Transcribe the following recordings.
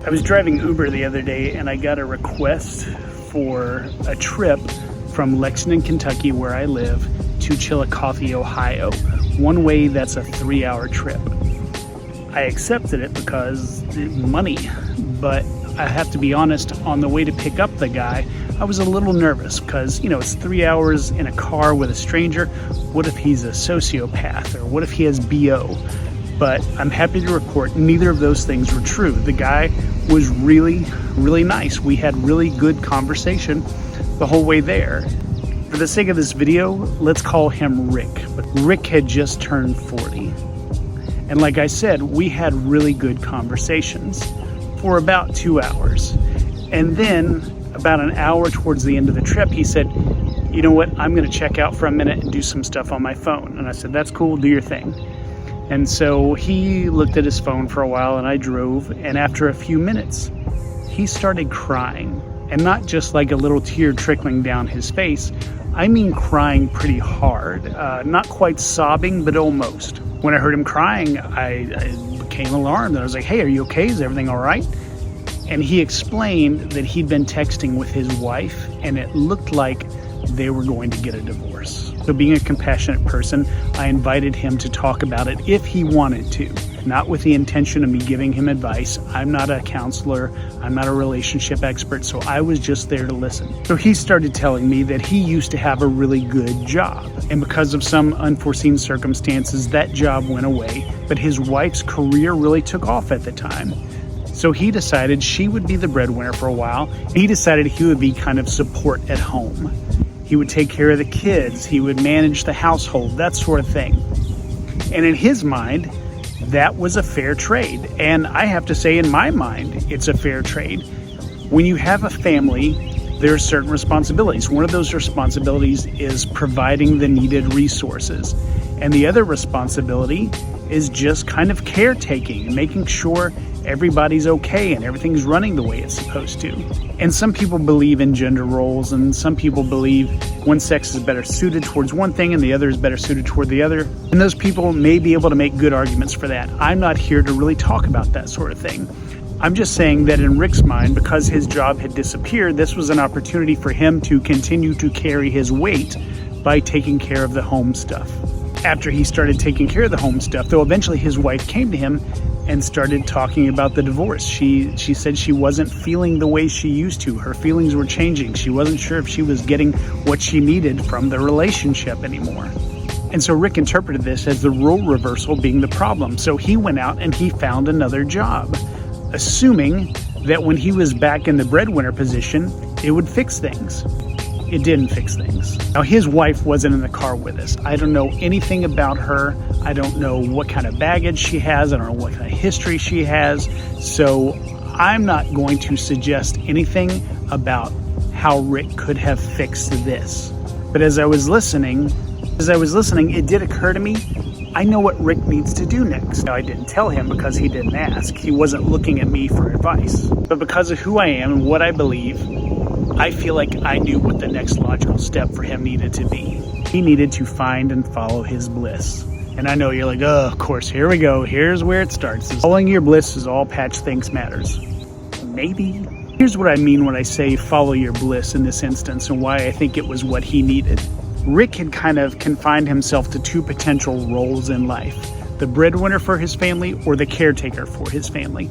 I was driving Uber the other day and I got a request for a trip from Lexington, Kentucky, where I live, to Chillicothe, Ohio. One way, that's a 3-hour trip. I accepted it because money, but I have to be honest, on the way to pick up the guy, I was a little nervous because, it's 3 hours in a car with a stranger. What if he's a sociopath, or what if he has BO? But I'm happy to report neither of those things were true. The guy was really, really nice. We had really good conversation the whole way there. For the sake of this video, let's call him Rick. But Rick had just turned 40. And like I said, we had really good conversations for about 2 hours. And then about an hour towards the end of the trip, he said, you know what, I'm gonna check out for a minute and do some stuff on my phone. And I said, that's cool, do your thing. And so he looked at his phone for a while and I drove, and after a few minutes, he started crying. And not just like a little tear trickling down his face, I mean crying pretty hard. Not quite sobbing, but almost. When I heard him crying, I became alarmed. I was like, hey, are you okay? Is everything all right? And he explained that he'd been texting with his wife, and it looked like they were going to get a divorce. So being a compassionate person, I invited him to talk about it if he wanted to, not with the intention of me giving him advice. I'm not a counselor, I'm not a relationship expert, so I was just there to listen. So he started telling me that he used to have a really good job, and because of some unforeseen circumstances, that job went away, but his wife's career really took off at the time. So he decided she would be the breadwinner for a while. He decided he would be kind of support at home. He would take care of the kids, he would manage the household, that sort of thing. And in his mind, that was a fair trade. And I have to say, in my mind, it's a fair trade. When you have a family, there are certain responsibilities. One of those responsibilities is providing the needed resources. And the other responsibility is just kind of caretaking and making sure everybody's okay and everything's running the way it's supposed to. And some people believe in gender roles, and some people believe one sex is better suited towards one thing and the other is better suited toward the other. And those people may be able to make good arguments for that. I'm not here to really talk about that sort of thing. I'm just saying that in Rick's mind, because his job had disappeared, this was an opportunity for him to continue to carry his weight by taking care of the home stuff. After he started taking care of the home stuff, though, eventually his wife came to him and started talking about the divorce. She said she wasn't feeling the way she used to. Her feelings were changing. She wasn't sure if she was getting what she needed from the relationship anymore. And so Rick interpreted this as the role reversal being the problem. So he went out and he found another job, assuming that when he was back in the breadwinner position, it would fix things. It didn't fix things. Now, his wife wasn't in the car with us. I don't know anything about her. I don't know what kind of baggage she has. I don't know what kind of history she has. So I'm not going to suggest anything about how Rick could have fixed this. But as I was listening, it did occur to me, I know what Rick needs to do next. Now, I didn't tell him because he didn't ask. He wasn't looking at me for advice. But because of who I am and what I believe, I feel like I knew what the next logical step for him needed to be. He needed to find and follow his bliss. And I know you're like, oh, of course, here we go. Here's where it starts. Following your bliss is all Patch thinks matters. Maybe. Here's what I mean when I say follow your bliss in this instance, and why I think it was what he needed. Rick had kind of confined himself to two potential roles in life: the breadwinner for his family or the caretaker for his family.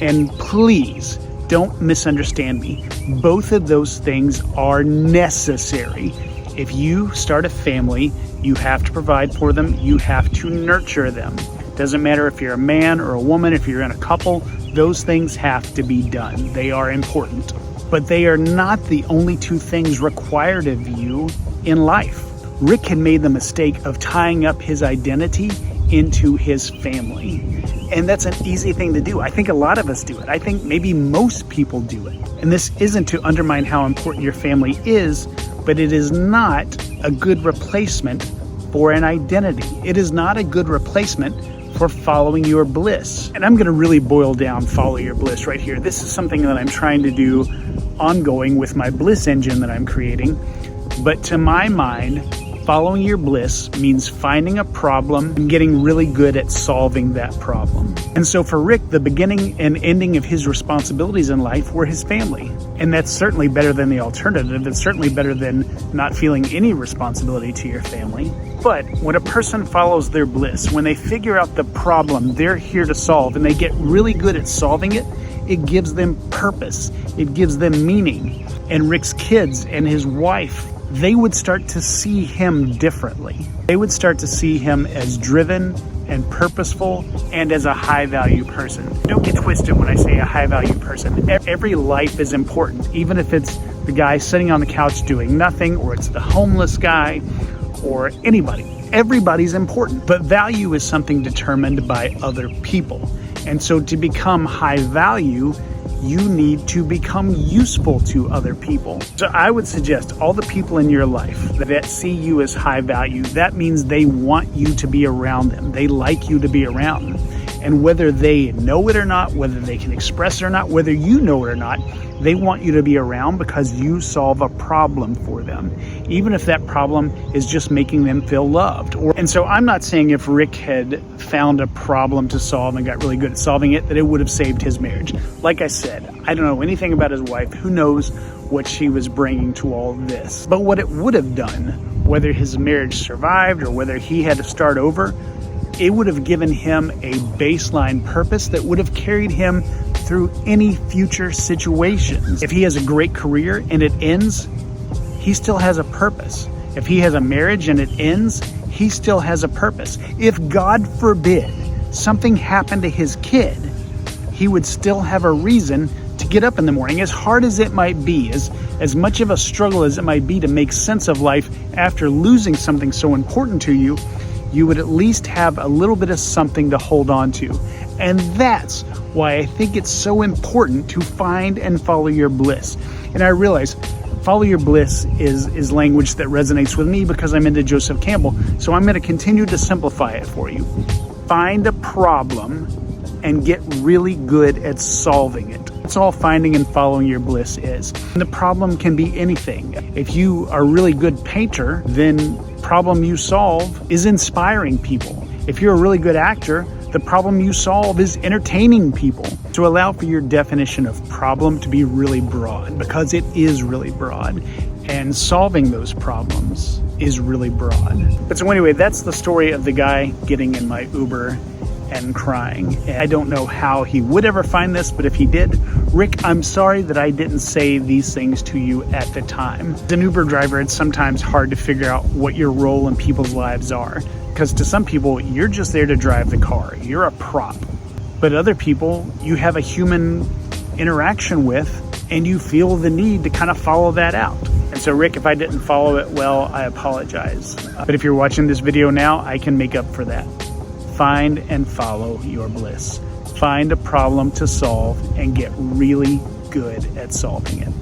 And please, don't misunderstand me. Both of those things are necessary. If you start a family, you have to provide for them. You have to nurture them. Doesn't matter if you're a man or a woman, if you're in a couple, those things have to be done. They are important. But they are not the only two things required of you in life. Rick had made the mistake of tying up his identity into his family. And that's an easy thing to do. I think a lot of us do it. I think maybe most people do it. And this isn't to undermine how important your family is, but it is not a good replacement for an identity. It is not a good replacement for following your bliss. And I'm going to really boil down follow your bliss right here. This is something that I'm trying to do ongoing with my bliss engine that I'm creating. But to my mind, Following your bliss means finding a problem and getting really good at solving that problem. And so for Rick, the beginning and ending of his responsibilities in life were his family. And that's certainly better than the alternative. It's certainly better than not feeling any responsibility to your family. But when a person follows their bliss, when they figure out the problem they're here to solve and they get really good at solving it, it gives them purpose. It gives them meaning. And Rick's kids and his wife, they would start to see him differently. They would start to see him as driven and purposeful and as a high value person. Don't get twisted when I say a high value person. Every life is important, even if it's the guy sitting on the couch doing nothing, or it's the homeless guy, or anybody. Everybody's important, but value is something determined by other people. And so to become high value, you need to become useful to other people. So I would suggest all the people in your life that see you as high value, that means they want you to be around them. They like you to be around them. And whether they know it or not, whether they can express it or not, whether you know it or not, they want you to be around because you solve a problem for them, even if that problem is just making them feel loved. And so I'm not saying if Rick had found a problem to solve and got really good at solving it, that it would have saved his marriage. Like I said, I don't know anything about his wife. Who knows what she was bringing to all of this? But what it would have done, whether his marriage survived or whether he had to start over, it would have given him a baseline purpose that would have carried him through any future situations. If he has a great career and it ends, he still has a purpose. If he has a marriage and it ends, he still has a purpose. If God forbid something happened to his kid, he would still have a reason to get up in the morning. As hard as it might be, as much of a struggle as it might be to make sense of life after losing something so important to you, you would at least have a little bit of something to hold on to. And that's why I think it's so important to find and follow your bliss. And I realize follow your bliss is language that resonates with me because I'm into Joseph Campbell. So I'm going to continue to simplify it for you. Find a problem and get really good at solving it. That's all finding and following your bliss is. And the problem can be anything. If you are a really good painter, then problem you solve is inspiring people. If you're a really good actor, the problem you solve is entertaining people. To allow for your definition of problem to be really broad, because it is really broad, and solving those problems is really broad. But so anyway, that's the story of the guy getting in my Uber and crying. I don't know how he would ever find this, but if he did, Rick, I'm sorry that I didn't say these things to you at the time. As an Uber driver, it's sometimes hard to figure out what your role in people's lives are. Because to some people, you're just there to drive the car. You're a prop. But other people, you have a human interaction with, and you feel the need to kind of follow that out. And so, Rick, if I didn't follow it well, I apologize. But if you're watching this video now, I can make up for that. Find and follow your bliss. Find a problem to solve and get really good at solving it.